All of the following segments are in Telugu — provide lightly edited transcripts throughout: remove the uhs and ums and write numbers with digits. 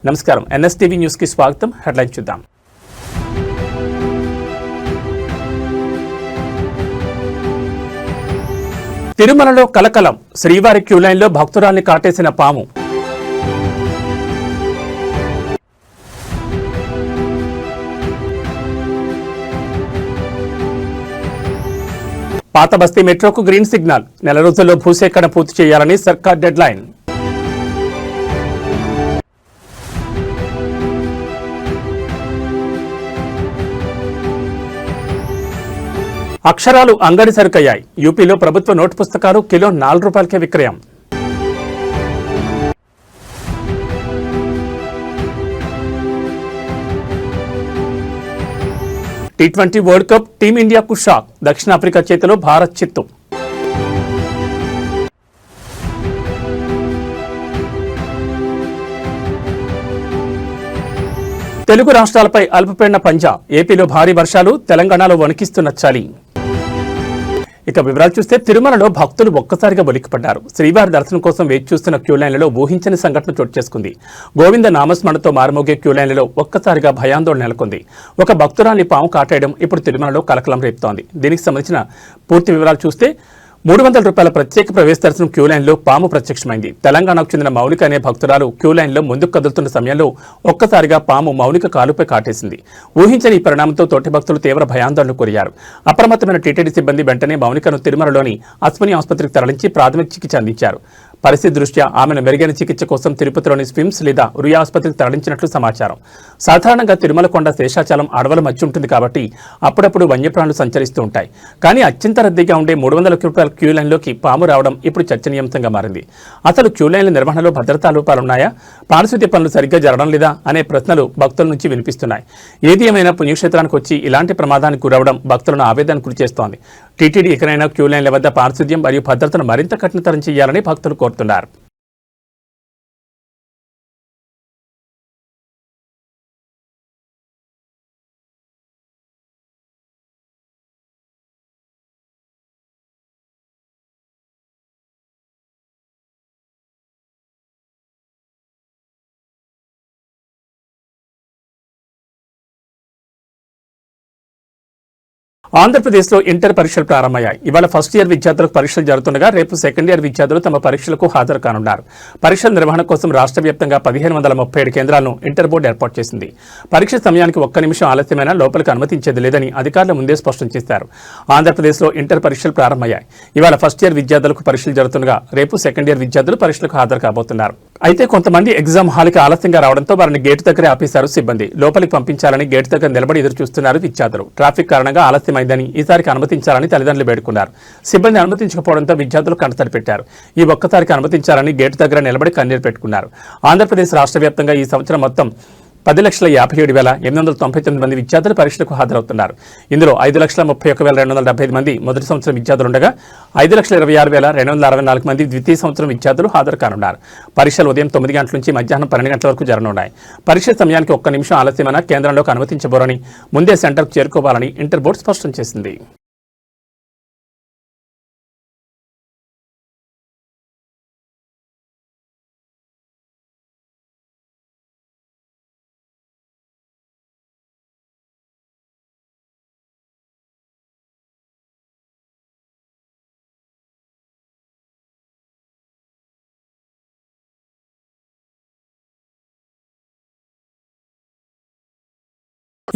నమస్కారం ఎన్ఎస్టీవీ న్యూస్ కి స్వాగతం. హెడ్లైన్ చూద్దాం. తిరుమలలో కలకలం, శ్రీవారి క్యూలైన్లో భక్తురాల్ని కాటేసిన పాము. పాత బస్తీ మెట్రోకు గ్రీన్ సిగ్నల్, నెల రోజుల్లో భూసేకరణ పూర్తి చేయాలని సర్కార్ డెడ్ లైన్. అక్షరాలు అంగడి సరుకయ్యాయి. యూపీలో ప్రభుత్వ నోటు పుస్తకాలు కిలో ₹4కే విక్రయం. టీ20 వరల్డ్ కప్ టీమిండియాకు షాక్, దక్షిణాఫ్రికా చేతిలో భారత్ చిత్తు. తెలుగు రాష్ట్రాలపై అల్పపీడన పంజా, ఏపీలో భారీ వర్షాలు, తెలంగాణలో వణికిస్తున్న చలి. ఇక వివరాలు చూస్తే తిరుమలలో భక్తులు ఒక్కసారిగా ఉలిక్కిపడ్డారు. శ్రీవారి దర్శనం కోసం వేచి చూస్తున్న క్యూలైన్లలో ఊహించని సంఘటన చోటు చేసుకుంది. గోవింద నామస్మరణతో మారుమోగే క్యూలైన్లలో ఒక్కసారిగా భయాందోళన నెలకొంది. ఒక భక్తురాల్ని పాము కాటేయడం ఇప్పుడు తిరుమలలో కలకలం రేపుతోంది. దీనికి సంబంధించిన పూర్తి వివరాలు చూస్తే ₹300 ప్రత్యేక ప్రవేశ దర్శనం క్యూలైన్లో పాము ప్రత్యక్షమైంది. తెలంగాణకు చెందిన మౌనిక అనే భక్తురాలు క్యూలైన్లో ముందుకు కదులుతున్న సమయంలో ఒక్కసారిగా పాము మౌనిక కాలుపై కాటేసింది. ఊహించని ఈ పరిణామంతో తోటి భక్తులు తీవ్ర భయాందోళనకు గురయ్యారు. అప్రమత్తమైన టీటీడీ సిబ్బంది వెంటనే మౌనికను తిరుమలలోని అశ్విని ఆసుపత్రికి తరలించి ప్రాథమిక చికిత్స అందించారు. పరిస్థితి దృష్ట్యా ఆమెను మెరుగైన చికిత్స కోసం తిరుపతిలోని స్విమ్స్ లేదా రుయా ఆసుపత్రికి తరలించినట్లు సమాచారం. సాధారణంగా తిరుమల కొండ శేషాచలం అడవుల మధ్య ఉంటుంది కాబట్టి అప్పుడప్పుడు వన్యప్రాణులు సంచరిస్తూ ఉంటాయి. కానీ అత్యంత రద్దీగా ఉండే ₹300 క్యూలైన్లోకి పాము రావడం ఇప్పుడు చర్చనీయాంశంగా మారింది. అసలు క్యూలైన్ల నిర్వహణలో భద్రతా లోపాలున్నాయా, పారిశుద్ధ్య పనులు సరిగ్గా జరగడం లేదా అనే ప్రశ్నలు భక్తుల నుంచి వినిపిస్తున్నాయి. ఏది ఏమైనా పుణ్యక్షేత్రానికి వచ్చి ఇలాంటి ప్రమాదానికి గురవడం భక్తులను ఆవేదనకు గురిచేస్తోంది. టీటీడీ ఎక్కడైనా క్యూలైన్ల వద్ద పారిశుద్ధ్యం మరియు భద్రతను మరింత కఠినతరం చేయాలని భక్తులు కోరుతున్నారు. ఆంధ్రప్రదేశ్లో ఇంటర్ పరీక్షలు ప్రారంభమయ్యాయి. ఇవాళ ఫస్ట్ ఇయర్ విద్యార్థులకు పరీక్షలు జరుగుతుండగా రేపు సెకండ్ ఇయర్ విద్యార్థులు తమ పరీక్షలకు హాజరు కానున్నారు. పరీక్షల నిర్వహణ కోసం రాష్ట్ర వ్యాప్తంగా 1537 కేంద్రాలను ఇంటర్ బోర్డు ఏర్పాటు చేసింది. పరీక్ష సమయానికి ఒక్క నిమిషం ఆలస్యమైనా లోపలికి అనుమతించేది లేదని అధికారులు ముందే స్పష్టం చేశారు. ఆంధ్రప్రదేశ్లో ఇంటర్ పరీక్షలు ప్రారంభమయ్యాయి. ఇవాళ ఫస్ట్ ఇయర్ విద్యార్థులకు పరీక్షలు జరుగుతుండగా రేపు సెకండ్ ఇయర్ విద్యార్థులు పరీక్షలకు హాజరు కాబోతున్నారు. అయితే కొంతమంది ఎగ్జామ్ హాల్కి ఆలస్యంగా రావడంతో వారిని గేటు దగ్గరే ఆపేశారు సిబ్బంది. లోపలికి పంపించాలని గేటు దగ్గర నిలబడి ఎదురు చూస్తున్నారు విద్యార్థులు. ట్రాఫిక్ కారణంగా ఆలస్యమైందని, ఈసారికి అనుమతించాలని తల్లిదండ్రులు వేడుకున్నారు. సిబ్బంది అనుమతించకపోవడంతో విద్యార్థులు కంటతడి పెట్టారు. ఈ ఒక్కసారికి అనుమతించాలని గేటు దగ్గర నిలబడి కన్నీరు పెట్టుకున్నారు. ఆంధ్రప్రదేశ్ రాష్ట్ర వ్యాప్తంగా ఈ సంవత్సరం మొత్తం 10,57,899 మంది విద్యార్థులు పరీక్షలకు హాజరవుతున్నారు. ఇందులో 5,31,275 మంది మొదటి సంవత్సరం విద్యార్థులుండగా 5,26,264 మంది ద్వితీయ సంవత్సరం విద్యార్థులు హాజరు కానున్నారు. పరీక్షలు ఉదయం 9 గంటల నుంచి మధ్యాహ్నం 12 గంటల వరకు జరగనున్నాయి. పరీక్ష సమయానికి ఒక్క నిమిషం ఆలస్యమైన కేంద్రంలోకి అనుమతించబోరని, ముందే సెంటర్కు చేరుకోవాలని ఇంటర్ బోర్డు స్పష్టం చేసింది.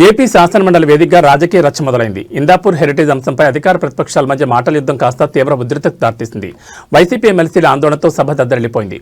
ఏపీ శాసనమండలి వేదికగా రాజకీయ రచ్చ మొదలైంది. ఇందాపూర్ హెరిటేజ్ అంశంపై అధికార ప్రతిపక్షాల మధ్య మాటల యుద్ధం కాస్త తీవ్ర ఉద్రిక్తతకు దారితీసింది. వైసీపీ ఎమ్మెల్సీల ఆందోళనతో సభ దద్దరిల్లిపోయింది.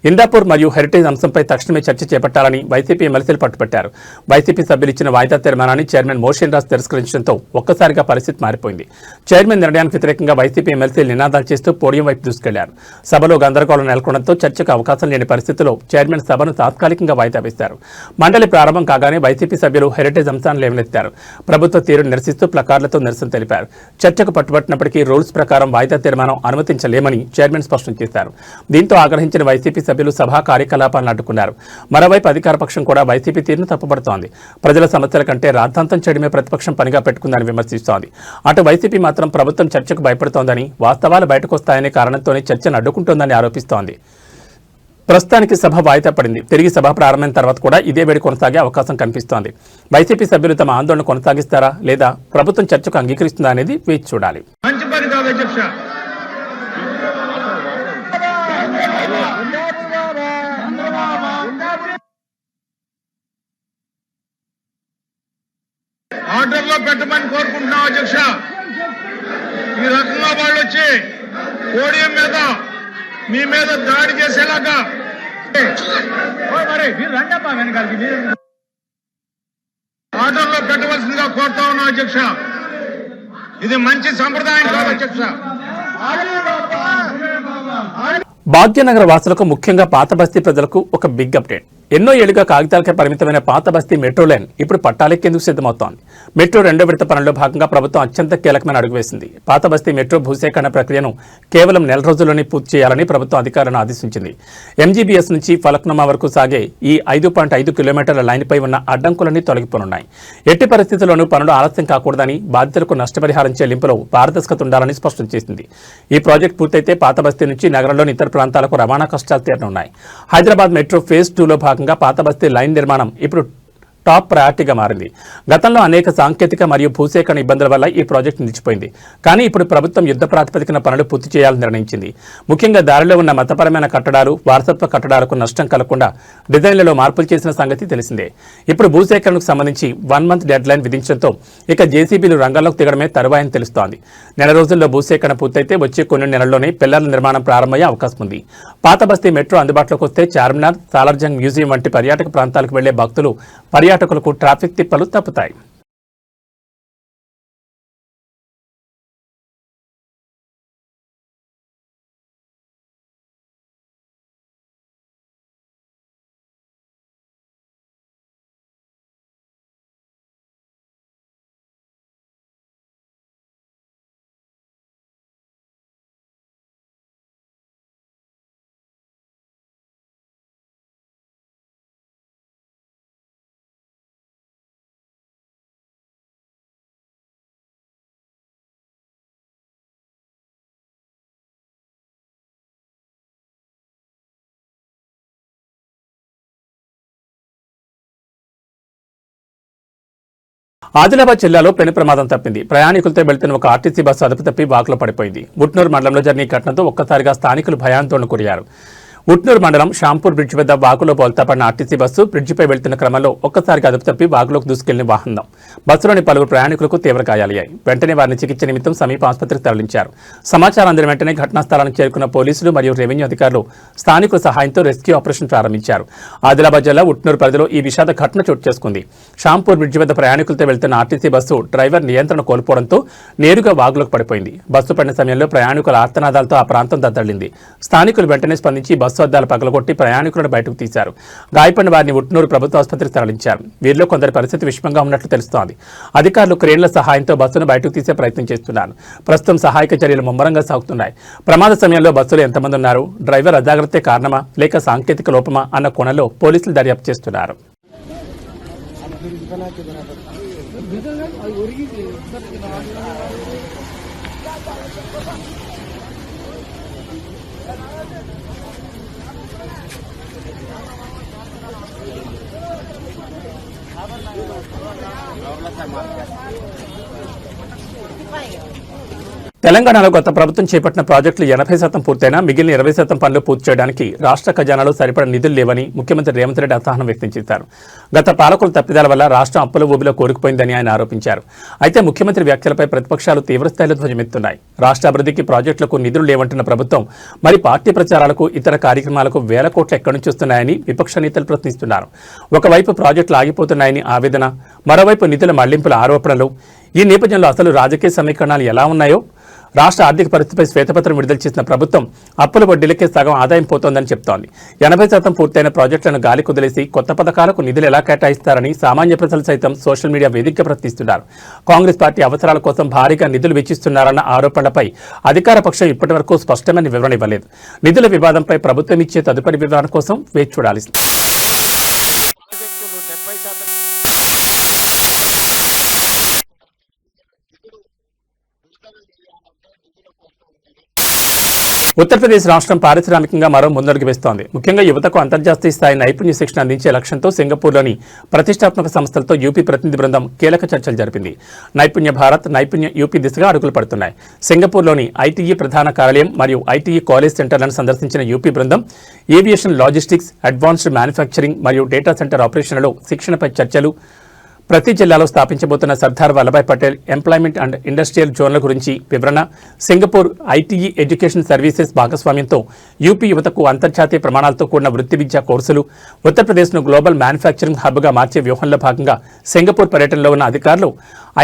ఇందాపూర్ మరియు హెరిటేజ్ అంశంపై తక్షణమే చర్చ చేపట్టాలని వైసీపీ ఎమ్మెల్సీలు పట్టుబట్టారు. వైసీపీ సభ్యులు ఇచ్చిన వాయిదా తీర్మానాన్ని చైర్మన్ మోషన్ రాజ్ తిరస్కరించడంతో ఒక్కసారిగా పరిస్థితి మారిపోయింది. చైర్మన్ నిర్ణయానికి వ్యతిరేకంగా వైసీపీ ఎమ్మెల్సీలు నినాదాలు చేస్తూ పోడియం వైపు దూసుకెళ్లారు. సభలో గందరగోళం నెలకొనడంతో చర్చకు అవకాశం లేని పరిస్థితిలో చైర్మన్ సభను తాత్కాలికంగా వాయిదా వేశారు. మండలి ప్రారంభం కాగానే వైసీపీ సభ్యులు హెరిటేజ్ అంశాన్ని లేవనెత్తారు. ప్రభుత్వ తీరును నిరసిస్తూ ప్లకార్డులతో నిరసన తెలిపారు. చర్చకు పట్టుబట్టినప్పటికీ రూల్స్ ప్రకారం వాయిదా తీర్మానం అనుమతించలేమని చైర్మన్ స్పష్టం చేశారు. దీంతో ఆగ్రహించిన వైసీపీ సభ్యులు సభా కార్యకలాపాలను అడ్డుకున్నారు. మరోవైపు అధికార పక్షం కూడా వైసీపీ తీరును తప్పుపడుతోంది. ప్రజల సమస్యల కంటే రాద్ధాంతం చేయడమే ప్రతిపక్షం పనిగా పెట్టుకుందని విమర్శిస్తోంది. అటు వైసీపీ మాత్రం ప్రభుత్వం చర్చకు భయపడుతోందని, వాస్తవాలు బయటకొస్తాయనే కారణంతోనే చర్చను అడ్డుకుంటోందని ఆరోపిస్తోంది. ప్రస్తుతానికి సభ వాయిదా పడింది. తిరిగి సభ ప్రారంభమైన తర్వాత కూడా ఇదే వేడి కొనసాగే అవకాశం కనిపిస్తోంది. వైసీపీ సభ్యులు తమ ఆందోళన కొనసాగిస్తారా లేదా ప్రభుత్వం చర్చకు అంగీకరిస్తుందా అనేది వేచి చూడాలి. ఆర్డర్లో పెట్టమని కోరుకుంటున్నాం అధ్యక్ష. ఈ రకంగా వాళ్ళు వచ్చి పోడియం మీద మీ మీద దాడి చేసేలాగా ఆర్డర్లో పెట్టవలసిందిగా కోరుతా ఉన్నాం అధ్యక్ష. ఇది మంచి సంప్రదాయం కాదు అధ్యక్ష. భాగ్యనగర వాసులకు, ముఖ్యంగా పాత బస్తీ ప్రజలకు ఒక బిగ్ అప్డేట్. ఎన్నో ఏళ్లుగా కాగితాలకే పరిమితమైన పాత బస్తీ మెట్రో లైన్ ఇప్పుడు పట్టాలెక్కేందుకు సిద్ధమవుతోంది. మెట్రో 2వ విడత పనుల్లో భాగంగా ప్రభుత్వం అత్యంత కీలకమైన అడుగు వేసింది. పాత బస్తీ మెట్రో భూసేకరణ ప్రక్రియను కేవలం నెల రోజుల్లోనే పూర్తి చేయాలని ప్రభుత్వం అధికారులను ఆదేశించింది. ఎంజీబీఎస్ నుంచి ఫలక్నుమా వరకు సాగే ఈ 5.5 కిలోమీటర్ల లైన్పై ఉన్న అడ్డంకులన్నీ తొలగిపోనున్నాయి. ఎట్టి పరిస్థితుల్లోనూ పనులు ఆలస్యం కాకూడదని, బాధితులకు నష్టపరిహారం చెల్లింపులో పారదర్శకత ఉండాలని స్పష్టం చేసింది. ఈ ప్రాజెక్టు పూర్తయితే పాత బస్తీ నుంచి నగరంలోని ఇతర ప్రాంతాలకు రవాణా కష్టాలు తీరనున్నాయి. హైదరాబాద్ మెట్రో ఫేజ్ 2లో భాగంగా పాత బస్తీ లైన్ నిర్మాణం ఇప్పుడు టాప్ ప్రయారిటీగా మారింది. గతంలో అనేక సాంకేతిక మరియు భూసేకరణ ఇబ్బందుల వల్ల ఈ ప్రాజెక్టు నిలిచిపోయింది. కానీ ఇప్పుడు ప్రభుత్వం యుద్ధ ప్రాతిపదికన పనులు పూర్తి చేయాలని నిర్ణయించింది. ముఖ్యంగా దారిలో ఉన్న మతపరమైన కట్టడాలు, వారసత్వ కట్టడాలకు నష్టం కలగకుండా డిజైన్లలో మార్పులు చేసిన సంగతి తెలిసిందే. ఇప్పుడు భూసేకరణకు సంబంధించి 1 మంత్ డెడ్ లైన్ విధించడంతో ఇక జేసీబీలు రంగంలోకి దిగడమే తరువాయని తెలుస్తోంది. నెల రోజుల్లో భూసేకరణ పూర్తయితే వచ్చే కొన్ని నెలల్లోనే పిల్లర్ల నిర్మాణం ప్రారంభమయ్యే అవకాశం ఉంది. పాత బస్తీ మెట్రో అందుబాటులోకి వస్తే చార్మినార్, సాలార్జంగ్ మ్యూజియం వంటి పర్యాటక ప్రాంతాలకు వెళ్లే భక్తులు, పర్యాటకులకు ట్రాఫిక్ తిప్పలు తప్పుతాయి. ఆదిలాబాద్ జిల్లాలో పెను ప్రమాదం తప్పింది. ప్రయాణికులతో వెళ్తున్న ఒక ఆర్టీసీ బస్సు అదుపు తప్పి వాగులో పడిపోయింది. ఉట్నూరు మండలంలో జరిగిన ఈ ఘటనతో ఒక్కసారిగా స్థానికులు భయాందోళన గురయ్యారు. ఉట్నూరు మండలం షాంపూర్ బ్రిడ్జ్ వద్ద వాగులో బోల్తాపడిన ఆర్టీసీ బస్సు బ్రిడ్జిపై వెళ్తున్న క్రమంలో ఒక్కసారిగా అదుపు తప్పి వాగులోకి దూసుకెళ్లిన వాహనం. బస్సులోని పలువురు ప్రయాణికులకు తీవ్ర గాయాలయ్యాయి. వెంటనే వారిని చికిత్స నిమిత్తం సమీప ఆసుపత్రికి తరలించారు. సమాచారం అందిన వెంటనే ఘటనా స్థలానికి చేరుకున్న పోలీసులు మరియు రెవెన్యూ అధికారులు స్థానికుల సహాయంతో రెస్క్యూ ఆపరేషన్ ప్రారంభించారు. ఆదిలాబాద్ జిల్లా ఉట్నూరు పరిధిలో ఈ విషాద ఘటన చోటు చేసుకుంది. షాంపూర్ బ్రిడ్జి వద్ద ప్రయాణికులతో వెళ్తున్న ఆర్టీసీ బస్సు డ్రైవర్ నియంత్రణ కోల్పోవడంతో నేరుగా వాగులోకి పడిపోయింది. బస్సు పడిన సమయంలో ప్రయాణికుల ఆర్తనాదాలతో ఆ ప్రాంతం దద్దలింది. స్థానికులు వెంటనే స్పందించి బస్సు అద్దాలు పగలగొట్టి ప్రయాణికులను బయటకు తీశారు. గాయపడిన వారిని ఉట్నూరు ప్రభుత్వ ఆసుపత్రికి తరలించారు. వీరిలో కొందరి పరిస్థితి విషమంగా ఉన్నట్లు తెలుస్తోంది. అధికారులు క్రేన్ల సహాయంతో బస్సును బయటకు తీసే ప్రయత్నం చేస్తున్నారు. ప్రస్తుతం సహాయక చర్యలు ముమ్మరంగా సాగుతున్నాయి. ప్రమాద సమయంలో బస్సులో ఎంతమంది ఉన్నారు, డ్రైవర్ అజాగ్రత్తే కారణమా లేక సాంకేతిక లోపమా అన్న కోణంలో పోలీసులు దర్యాప్తు చేస్తున్నారు. తెలంగాణలో గత ప్రభుత్వం చేపట్టిన ప్రాజెక్టులు 80% పూర్తయినా మిగిలిన 20% పనులు పూర్తి చేయడానికి రాష్ట్ర ఖజానాలో సరిపడ నిధులు లేవని ముఖ్యమంత్రి రేవంత్ రెడ్డి అసహనం వ్యక్తం చేశారు. గత పాలకుల తప్పిదాల వల్ల రాష్ట్రం అప్పుల ఊబిలో కోరుకుపోయిందని ఆయన ఆరోపించారు. అయితే ముఖ్యమంత్రి వ్యాఖ్యలపై ప్రతిపక్షాలు తీవ్రస్థాయిలో ధ్వజమెత్తున్నాయి. రాష్ట్ర అభివృద్ధికి ప్రాజెక్టులకు నిధులు లేవంటున్న ప్రభుత్వం మరి పార్టీ ప్రచారాలకు, ఇతర కార్యక్రమాలకు వేల కోట్లు ఎక్కడి నుంచి వస్తున్నాయని విపక్ష నేతలు ప్రశ్నిస్తున్నారు. ఒకవైపు ప్రాజెక్టులు ఆగిపోతున్నాయని ఆవేదన, మరోవైపు నిధుల మళ్లింపుల ఆరోపణలు. ఈ నేపథ్యంలో అసలు రాజకీయ సమీకరణాలు ఎలా ఉన్నాయో, రాష్ట్ర ఆర్థిక పరిస్థితిపై శ్వేతపత్రం విడుదల చేసిన ప్రభుత్వం అప్పుల వడ్డీలకే సగం ఆదాయం పోతోందని చెప్తోంది. 80% పూర్తయిన ప్రాజెక్టులను గాలి కుదిలేసి కొత్త పథకాలకు నిధులు ఎలా కేటాయిస్తారని సామాన్య ప్రజలు సైతం సోషల్ మీడియా వేదికగా ప్రశ్నిస్తున్నారు. కాంగ్రెస్ పార్టీ అవసరాల కోసం భారీగా నిధులు వెచ్చిస్తున్నారన్న ఆరోపణలపై అధికార పక్షం ఇప్పటివరకు స్పష్టమైన వివరణ ఇవ్వలేదు. నిధుల వివాదంపై ప్రభుత్వం ఇచ్చే తదుపరి వివరణ కోసం వేచి చూడాలి. ఉత్తరప్రదేశ్ రాష్ట్రం పారిశ్రామికంగా మరో ముందడుగు వేస్తోంది. ముఖ్యంగా యువతకు అంతర్జాతీయ స్థాయి నైపుణ్య శిక్షణ అందించే లక్ష్యంతో సింగపూర్లోని ప్రతిష్టాత్మక సంస్థలతో యూపీ ప్రతినిధి బృందం కీలక చర్చలు జరిపింది. నైపుణ్య భారత్, నైపుణ్య యూపీ దిశగా అడుగులు పడుతున్నాయి. సింగపూర్లోని ఐటీఈ ప్రధాన కార్యాలయం మరియు ఐటీఈ కాలేజ్ సెంటర్లను సందర్శించిన యూపీ బృందం ఏవియేషన్, లాజిస్టిక్స్, అడ్వాన్స్డ్ మ్యానుఫ్యాక్చరింగ్ మరియు డేటా సెంటర్ ఆపరేషన్లలో శిక్షణపై చర్చలు, ప్రతి జిల్లాలో స్థాపించబోతున్న Sardar Vallabhbhai Patel employment and industrial జోన్ల గురించి వివరణ, సింగపూర్ ఐటీఈ ఎడ్యుకేషన్ సర్వీసెస్ భాగస్వామ్యంతో యూపీ యువతకు అంతర్జాతీయ ప్రమాణాలతో కూడిన వృత్తి విద్యా కోర్సులు, ఉత్తరప్రదేశ్ను గ్లోబల్ మ్యానుఫ్యాక్చరింగ్ హబ్గా మార్చే వ్యూహంలో భాగంగా సింగపూర్ పర్యటనలో ఉన్న అధికారులు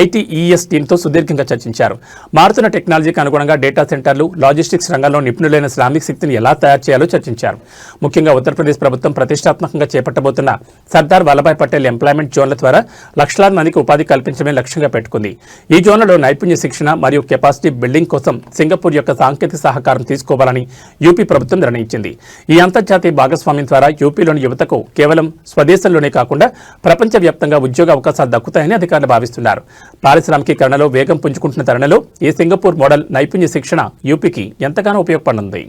ఐటీఈఎస్ టీంతో సుదీర్ఘంగా చర్చించారు. మారుతున్న టెక్నాలజీకి అనుగుణంగా డేటా సెంటర్లు, లాజిస్టిక్స్ రంగంలో నిపుణులైన శ్రామిక శక్తిని ఎలా తయారు చేయాలో చర్చించారు. ముఖ్యంగా ఉత్తరప్రదేశ్ ప్రభుత్వం ప్రతిష్టాత్మకంగా చేపట్టబోతున్న సర్దార్ వల్లభాయ్ పటేల్ ఎంప్లాయ్మెంట్ జోన్ల ద్వారా లక్షలాది మందికి ఉపాధి కల్పించడమే లక్ష్యంగా పెట్టుకుంది. ఈ జోన్లలో నైపుణ్య శిక్షణ మరియు కెపాసిటీ బిల్డింగ్ కోసం సింగపూర్ యొక్క సాంకేతిక సహకారం తీసుకోవాలని యూపీ ప్రభుత్వం నిర్ణయించింది. ఈ అంతర్జాతీయ భాగస్వామ్యం ద్వారా యూపీలోని యువతకు కేవలం స్వదేశంలోనే కాకుండా ప్రపంచవ్యాప్తంగా ఉద్యోగ అవకాశాలు దక్కుతాయని అధికారులు భావిస్తున్నారు. పారిశ్రామికీకరణలో వేగం పుంజుకుంటున్న తరుణంలో ఈ సింగపూర్ మోడల్ నైపుణ్య శిక్షణ యూపీకి ఎంతగానో ఉపయోగపడనుంది.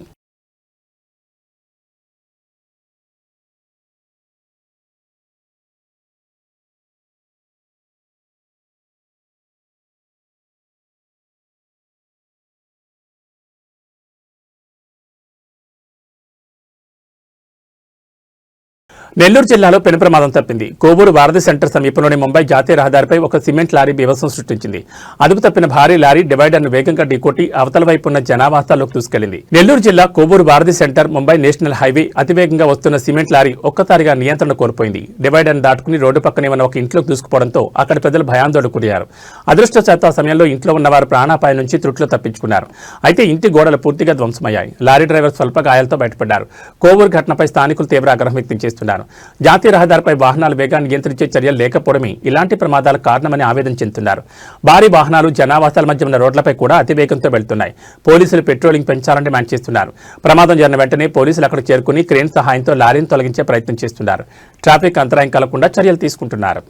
నెల్లూరు జిల్లాలో పెను ప్రమాదం తప్పింది. కోవూరు వారధి సెంటర్ సమీపంలోని ముంబై జాతీయ రహదారిపై ఒక సిమెంట్ లారీ బీభత్సం సృష్టించింది. అదుపు తప్పిన భారీ లారీ డివైడర్ను వేగంగా ఢీకొట్టి అవతల వైపు ఉన్న జనావాసాల్లోకి దూసుకెళ్లింది. నెల్లూరు జిల్లా కోవూరు వారధి సెంటర్ ముంబై నేషనల్ హైవే అతివేగంగా వస్తున్న సిమెంట్ లారీ ఒక్కసారిగా నియంత్రణ కోల్పోయింది. డివైడర్ను దాటుకుని రోడ్డు పక్కనే ఉన్న ఒక ఇంట్లోకి దూసుకుపోవడంతో అక్కడి ప్రజలు భయాందోళనకు గురయ్యారు. అదృష్టవశాత్తు ఆ సమయంలో ఇంట్లో ఉన్నవారు ప్రాణాపాయం నుంచి త్రుట్లో తప్పించుకున్నారు. అయితే ఇంటి గోడలు పూర్తిగా ధ్వంసమయ్యాయి. లారీ డ్రైవర్ స్వల్ప గాయాలతో బయటపడ్డారు. కోవూరు ఘటనపై స్థానికులు తీవ్ర ఆగ్రహం వ్యక్తం చేస్తున్నారు. జాతీయ రహదారిపై వాహనాల వేగాన్ని నియంత్రించే చర్యలు లేకపోవడమే ఇలాంటి ప్రమాదాలకు కారణమని ఆవేదన చెందుతున్నారు. భారీ వాహనాలు జనావాసాల మధ్య ఉన్న రోడ్లపై కూడా అతివేగంతో వెళ్తున్నాయి. పోలీసులు పెట్రోలింగ్ పెంచాలని డిమాండ్ చేస్తున్నారు. ప్రమాదం జరిగిన వెంటనే పోలీసులు అక్కడికి చేరుకుని క్రేన్ సహాయంతో లారీని తొలగించే ప్రయత్నం చేస్తున్నారు. ట్రాఫిక్ అంతరాయం కలగకుండా చర్యలు తీసుకుంటున్నారు.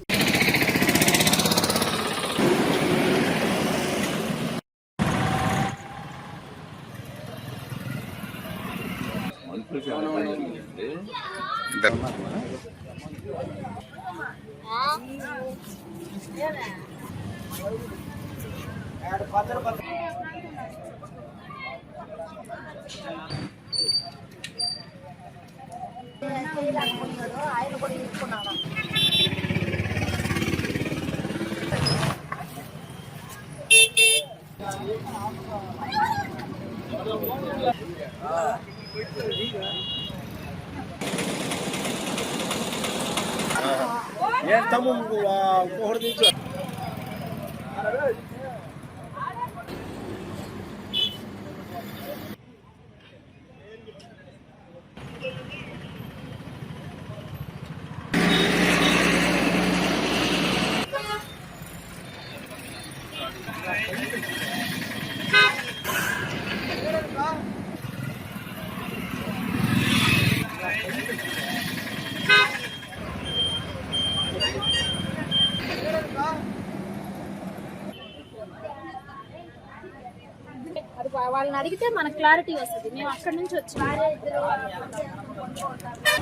వాళ్ళని అడిగితే మనకు క్లారిటీ వస్తుంది. మేము అక్కడి నుంచి వచ్చి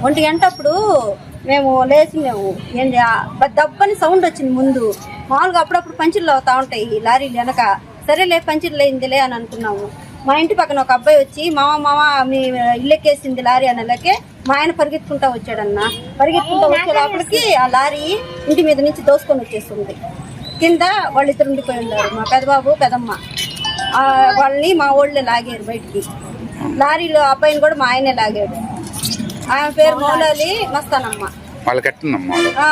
1 గంట అప్పుడు మేము లేచి ఏంటి దబ్బని సౌండ్ వచ్చింది. ముందు మామూలుగా అప్పుడప్పుడు పంచులు అవుతా ఉంటాయి ఈ లారీలు వెనక. సరేలే పంచులు అయిందిలే అని అనుకున్నాము. మా ఇంటి పక్కన ఒక అబ్బాయి వచ్చి మామ మీ ఇల్లెక్కేసింది లారీ అనలకే మా ఆయన పరిగెత్తుకుంటా వచ్చాడన్న. పరిగెత్తుకుంటా వచ్చే లోపలికి ఆ లారీ ఇంటి మీద నుంచి దోసుకొని వచ్చేస్తుంది. కింద వాళ్ళిద్దరు ఉండిపోయి ఉన్నారు, మా పెదబాబు పెదమ్మ. వాళ్ళని మా ఊళ్ళో లాగారు బయటికి. లారీలో అబ్బాయిని కూడా మా ఆయనే లాగాడు. ఆయన పేరు మౌలాలి మస్తానమ్మ.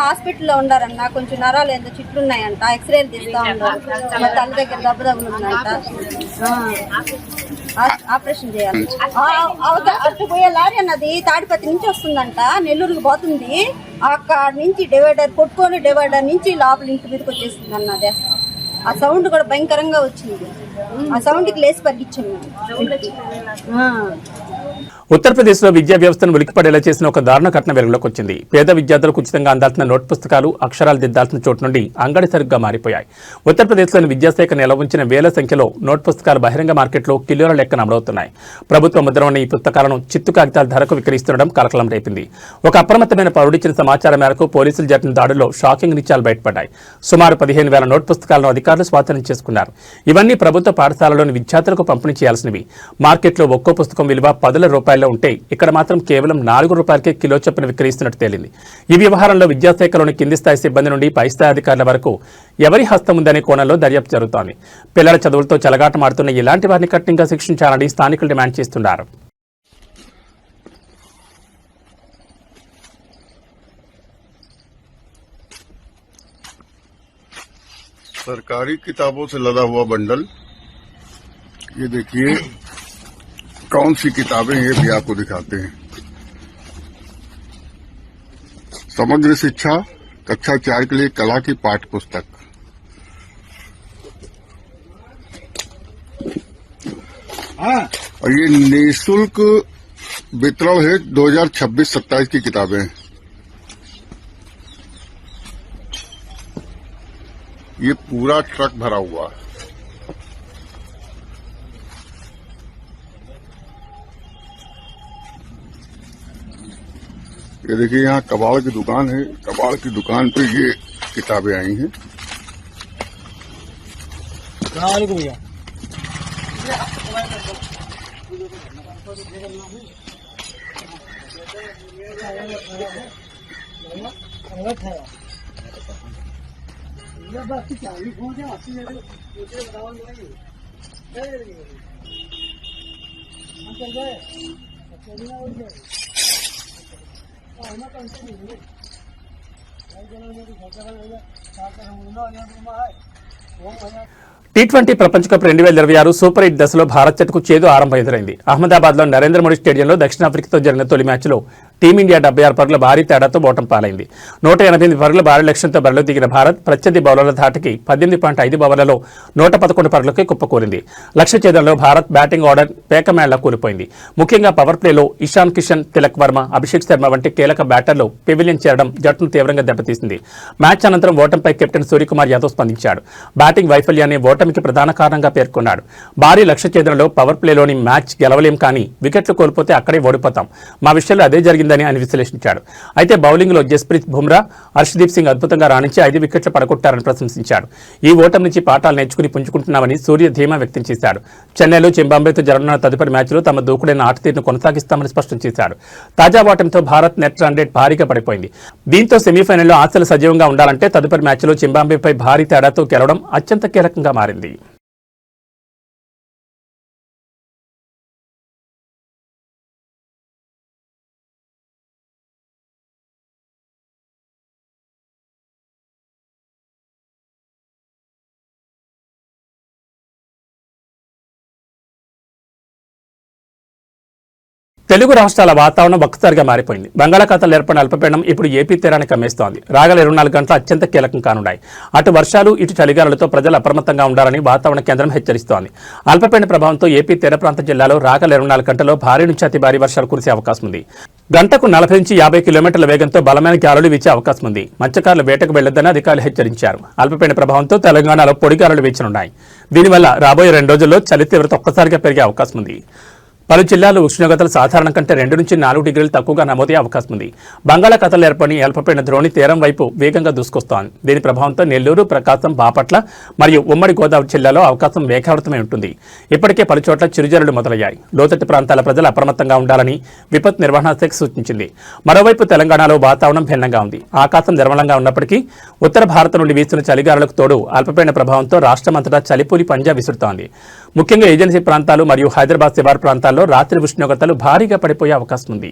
హాస్పిటల్లో ఉండారన్న. కొంచెం నరాలు ఏందో చిట్లున్నాయంట. ఎక్స్రేలు తీస్తా ఉన్నారు. తల దగ్గర దెబ్బలు ఉందంట. ఆపరేషన్ చేయాలి. అటు పోయే లారీ అన్నది తాడిపత్రి నుంచి వస్తుందంట, నెల్లూరుకి పోతుంది. అక్కడ నుంచి డివైడర్ కొట్టుకొని డివైడర్ నుంచి లోపల ఇంటి మీదకి వచ్చేస్తుంది అన్నదే. ఆ సౌండ్ కూడా భయంకరంగా వచ్చింది. ఆ సౌండ్కి లేచి పరిగించాము. ఉత్తరప్రదేశ్లో విద్యా వ్యవస్థను ఉలిక్కిపడేలా చేసిన ఒక దారుణ ఘటన వెలుగులోకి వచ్చింది. పేద విద్యార్థులకు ఉచితంగా అందాల్సిన నోట్ పుస్తకాలు, అక్షరాలు దిద్దాల్సిన చోటు నుండి అంగడి సరుగ్గా మారిపోయాయి. ఉత్తరప్రదేశ్లోని విద్యాశాఖ నిల్వ ఉంచిన వేల సంఖ్యలో నోట్ పుస్తకాలు బహిరంగ మార్కెట్లో కిలోల లెక్కన అమలవుతున్నాయి. ప్రభుత్వ ముద్ర ఉన్న ఈ పుస్తకాలను చిత్తు కాగితాల ధరకు విక్రయిస్తుండడం కలకలం రేపింది. ఒక అప్రమత్తమైన పౌరుడిచ్చిన సమాచారం మేరకు పోలీసులు జరిపిన దాడుల్లో షాకింగ్ నిత్యాలు బయటపడ్డాయి. సుమారు 15,000 నోట్ పుస్తకాలను అధికారులు స్వాధీనం చేసుకున్నారు. ఇవన్నీ ప్రభుత్వ పాఠశాలలోని విద్యార్థులకు పంపిణీ చేయాల్సినవి. మార్కెట్లో ఒక్కో పుస్తకం విలువ 10,000 రూపాయలు ఉంటే ఇక్కడ మాత్రం కేవలం 4 రూపాయలకే కిలో చొప్పున విక్రయిస్తున్నట్టు తేలింది. ఈ వ్యవహారంలో విద్యాశాఖలోని కింది స్థాయి సిబ్బంది నుండి పై స్థాయి అధికారుల వరకు ఎవరి హస్తం ఉందనే కోణంలో దర్యాప్తు జరుగుతోంది. పిల్లల చదువులతో చెలగాటమాడుతున్న ఇలాంటి వారిని కఠినంగా శిక్షించాలని స్థానికులు డిమాండ్ చేస్తున్నారు. सरकारी किताबों से लदा हुआ बंडल, ये देखिए कौन सी किताबें ये भी आपको दिखाते हैं। समग्र शिक्षा कक्षा 4 के लिए कला की पाठ्य पुस्तक, और ये निःशुल्क वितरण है 2026-27 की किताबें। ये पूरा ट्रक भरा हुआ है। ये देखिए यहाँ कबाड़ की दुकान है, कबाड़ की दुकान पे ये किताबें आई हैं। भैया T20 ప్రపంచ కప్ 2026 సూపర్ 8 దశలో భారత్ జట్టుకు చేదు ఆరంభం ఎదురైంది. అహ్మదాబాద్లో నరేంద్ర మోడీ స్టేడియంలో దక్షిణాఫ్రికాతో జరిగిన తొలి మ్యాచ్లో టీమిండియా 76 పరుగుల భారీ తేడాతో ఓటమి పాలైంది. 188 పరుగుల భారీ లక్ష్యంతో బరిలో దిగిన భారత్ ప్రత్యర్థి బౌలర్ల ధాటికి 18.5 ఓవర్లలో 111 పరుగులకే కుప్పకూలింది. లక్ష్య ఛేదనలో భారత్ బ్యాటింగ్ ఆర్డర్ పేకమేళ్లా కూలిపోయింది. ముఖ్యంగా పవర్ ప్లేలో ఇషాన్ కిషన్, తిలక్ వర్మ, అభిషేక్ శర్మ వంటి కీలక బ్యాటర్లు పెవిలియన్ చేరడం జట్టును తీవ్రంగా దెబ్బతీసింది. మ్యాచ్ అనంతరం ఓటమిపై కెప్టెన్ సూర్యకుమార్ యాదవ్ స్పందించాడు. బ్యాటింగ్ వైఫల్యాన్ని ఓటమికి ప్రధాన కారణంగా పేర్కొన్నాడు. భారీ లక్ష్య ఛేదనలో పవర్ ప్లేలోని మ్యాచ్ గెలవలేం, కానీ వికెట్లు కోల్పోతే అక్కడే ఓడిపోతాం. మా విషయంలో అదే జరిగిందని ఆయన విశ్లేషించాడు. అయితే బౌలింగ్లో జస్ప్రీత్ బుమ్రా, హర్షదీప్ సింగ్ అద్భుతంగా రాణించి 5 వికెట్లు పడగొట్టారని ప్రశంసించాడు. ఈ ఓటమి నుంచి పాఠాలు నేర్చుకుని పుంజుకుంటున్నామని సూర్య ధీమా వ్యక్తం చేశాడు. చెన్నైలో జింబాబ్వేతో జరగనున్న తదుపరి మ్యాచ్లో తమ దూకుడైన ఆట తీరును కొనసాగిస్తామని స్పష్టం చేశాడు. తాజా ఓటమితో భారత్ నెట్ రన్ రేట్ భారీగా పడిపోయింది. దీంతో సెమీఫైనల్లో ఆశలు సజీవంగా ఉండాలంటే తదుపరి మ్యాచ్లో జింబాబ్వేపై భారీ తేడాతో గెలవడం అత్యంత కీలకంగా మారింది. తెలుగు రాష్ట్రాల వాతావరణం ఒక్కసారిగా మారిపోయింది. బంగాళాఖాతంలో ఏర్పడిన అల్పపీడనం ఇప్పుడు ఏపీ తీరానికి కమ్మేస్తోంది. రాగల 24 గంటలు అత్యంత కీలకం కానున్నాయి. అటు వర్షాలు, ఇటు చలిగాలులతో ప్రజలు అప్రమత్తంగా ఉండాలని వాతావరణ కేంద్రం హెచ్చరిస్తోంది. అల్పపీడన ప్రభావంతో ఏపీ తీర ప్రాంత జిల్లాలో రాగల 24 గంటల్లో భారీ నుంచి అతి భారీ వర్షాలు కురిసే అవకాశం ఉంది. గంటకు 40 నుంచి 50 కిలోమీటర్ల వేగంతో బలమైన గాలులు వీచే అవకాశం ఉంది. మత్స్యకారులు వేటకు వెళ్లొద్దని అధికారులు హెచ్చరించారు. అల్పపీడన ప్రభావంతో తెలంగాణలో పొడి గాలులు వీచనున్నాయి. దీనివల్ల రాబోయే 2 రోజుల్లో చలి తీవ్రత ఒక్కసారిగా పెరిగే అవకాశం ఉంది. పలు జిల్లాల్లో ఉష్ణోగ్రతలు సాధారణం కంటే 2 నుంచి 4 డిగ్రీలు తక్కువగా నమోదయ్యే అవకాశం ఉంది. బంగాళాఖాతంలో ఏర్పడిన అల్పపీడన ద్రోణి తీరం వైపు వేగంగా దూసుకొస్తోంది. దీని ప్రభావంతో నెల్లూరు, ప్రకాశం, బాపట్ల మరియు ఉమ్మడి గోదావరి జిల్లాలో అవకాశం మేఘావృతమై ఉంటుంది. ఇప్పటికే పలుచోట్ల చిరుజల్లులు మొదలయ్యాయి. లోతట్టు ప్రాంతాల ప్రజలు అప్రమత్తంగా ఉండాలని విపత్తు నిర్వహణ శాఖ సూచించింది. మరోవైపు తెలంగాణలో వాతావరణం భిన్నంగా ఉంది. ఆకాశం నిర్మలంగా ఉన్నప్పటికీ ఉత్తర భారత్ నుండి వీస్తున్న చలిగాలులకు తోడు అల్పపీడన ప్రభావంతో రాష్ట్రమంతటా చలిపూలి పంజా విసురుతోంది. ముఖ్యంగా ఏజెన్సీ ప్రాంతాలు మరియు హైదరాబాద్ శివారు ప్రాంతాల్లో రాత్రి ఉష్ణోగ్రతలు భారీగా పడిపోయే అవకాశం ఉంది.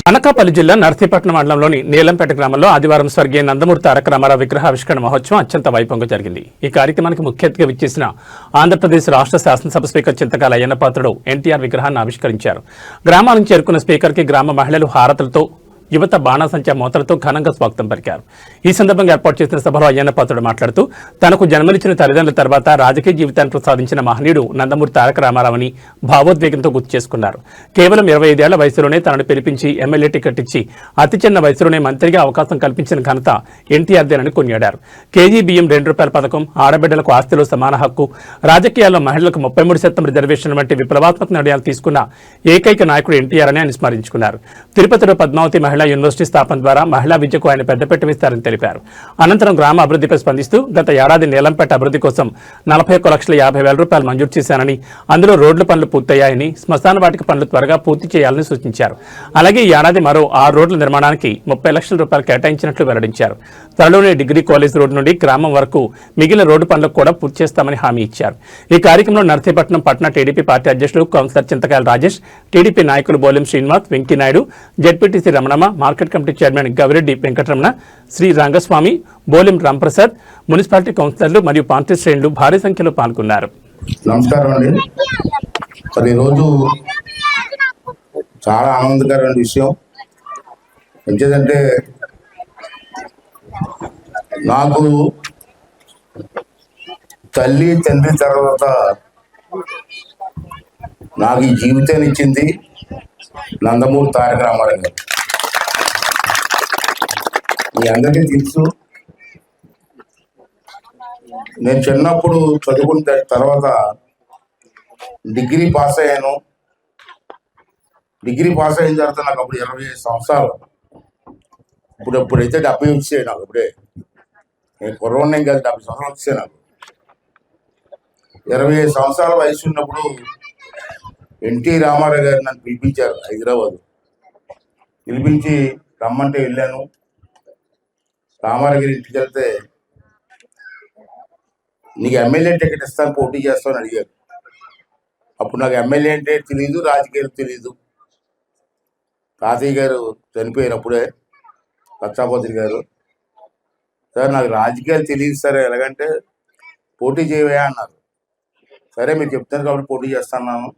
అనకాపల్లి జిల్లా నర్సీపట్నం మండలంలోని నీలంపేట గ్రామంలో ఆదివారం స్వర్గీయ నందమూరి తారక రామారావు విగ్రహావిష్కరణ మహోత్సవం అత్యంత వైభవంగా జరిగింది. ఈ కార్యక్రమానికి ముఖ్య అతిథిగా విచ్చేసిన ఆంధ్రప్రదేశ్ రాష్ట్ర శాసనసభ స్పీకర్ చింతకాయల అయ్యన్న పాత్రుడు ఎన్టీఆర్ విగ్రహాన్ని ఆవిష్కరించారు. గ్రామానికి చేరుకున్న స్పీకర్కి గ్రామ మహిళలు హారతులతో, యువత బాణాసంచా మోతలతో ఘనంగా స్వాగతం పలికారు. ఈ సందర్భంగా ఏర్పాటు చేసిన సభలో అయ్యన్న పాత్రుడు మాట్లాడుతూ తనకు జన్మనిచ్చిన తల్లిదండ్రుల తర్వాత రాజకీయ జీవితాన్ని ప్రసాదించిన మహనీయుడు నందమూరి తారక రామారావుని భావోద్వేగంతో గుర్తు చేసుకున్నారు. కేవలం 25 ఏళ్ల వయసులోనే తనను పిలిపించి ఎమ్మెల్యే టికెట్ ఇచ్చి అతి చిన్న వయసులోనే మంత్రిగా అవకాశం కల్పించిన ఘనత ఎన్టీఆర్దేనని కొనియాడారు. కేజీ బియ్యం ₹2 పథకం, ఆడబిడ్డలకు ఆస్తిలో సమాన హక్కు, రాజకీయాల్లో మహిళలకు 33% రిజర్వేషన్ వంటి విప్లవాత్మక నిర్ణయాలు తీసుకున్న ఏకైక నాయకుడు ఎన్టీఆర్ అని ఆయన స్మరించుకున్నారు. తిరుపతిలో పద్మావతి మహిళా యూనివర్సిటీ స్థాపన ద్వారా మహిళా విద్యకు ఆయన పెద్దపీట వేస్తారని తెలిపారు. అనంతరం గ్రామ అభివృద్ధిపై స్పందిస్తూ గత ఏడాది నీలంపేట అభివృద్ధి కోసం ₹41,50,000 మంజూరు చేశానని, అందులో రోడ్ల పనులు పూర్తయ్యాయని, శ్మశాన వాటిక పనులు త్వరగా పూర్తి చేయాలని సూచించారు. అలాగే ఈ ఏడాది మరో 6 రోడ్ల నిర్మాణానికి ₹30 లక్షల కేటాయించినట్లు వెల్లడించారు. త్వరలోనే డిగ్రీ కాలేజ్ రోడ్డు నుండి గ్రామం వరకు మిగిలిన రోడ్డు పనులకు కూడా పూర్తి చేస్తామని హామీ ఇచ్చారు. ఈ కార్యక్రమంలో నర్సీపట్నం పట్టణ టీడీపీ పార్టీ అధ్యక్షులు కౌన్సిలర్ చింతకాయల రాజేష్, టీడీపీ నాయకులు Bolem Srinivas, Venky Naidu, ZPTC Ramanamma, market committee chairman Gavireddy Venkataramana, Sri Rangaswamy, Bolem Ramprasad, municipality కౌన్సిలర్లు మరియు పార్టీ శ్రేణులు భారీ సంఖ్యలో పాల్గొన్నారు. నమస్కారం అండి. మరి ఈరోజు చాలా ఆనందకరమైన విషయం. ఎందుకంటే నాకు తల్లి తండ్రి తర్వాత నాకు ఈ జీవితాన్ని ఇచ్చింది నందమూరి తారక రామారావు గారు. మీ అందరికీ తెలుసు, నేను చిన్నప్పుడు చదువుకున్న తర్వాత డిగ్రీ పాస్ అయ్యాను. డిగ్రీ పాస్ అయిన తర్వాత నాకు అప్పుడు 25 సంవత్సరాలు. ఇప్పుడైతే 70 వచ్చాయి నాకు. ఇప్పుడే నేను కుర్రోడ్ని కాదు, 70 సంవత్సరాలు వచ్చాయి నాకు. 25 సంవత్సరాల వయసు ఉన్నప్పుడు ఎన్టీ రామారావు గారు నన్ను పిలిపించారు హైదరాబాద్. పిలిపించి రమ్మంటే వెళ్ళాను. రామారావు గారి ఇంటికి వెళ్తే నీకు ఎమ్మెల్యే టికెట్ ఇస్తాను, పోటీ చేస్తామని అడిగారు. అప్పుడు నాకు ఎమ్మెల్యే అంటే తెలీదు, రాజకీయాలు తెలీదు. తాతయ్య గారు చనిపోయినప్పుడే పచ్చాపోతులు గారు, సార్ నాకు రాజకీయాలు తెలియదు సార్, ఎలాగంటే పోటీ చేయవా అన్నారు. సరే మీరు చెప్తారు కాబట్టి పోటీ చేస్తున్నాను.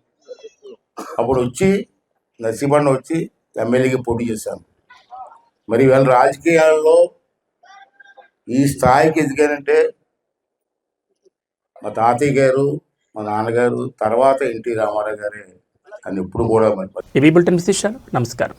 అప్పుడు వచ్చి నర్సీపట్నం వచ్చి ఎమ్మెల్యేకి పోటీ చేశాను. మరి ఇవాళ రాజకీయాల్లో ఈ స్థాయికి ఎదిగానంటే మా తాతయ్య గారు, మా నాన్నగారు, తర్వాత ఎన్టీ రామారావు గారే అని ఎప్పుడు కూడా. ఇవి బులెటిన్ విశేషాలు. నమస్కారం.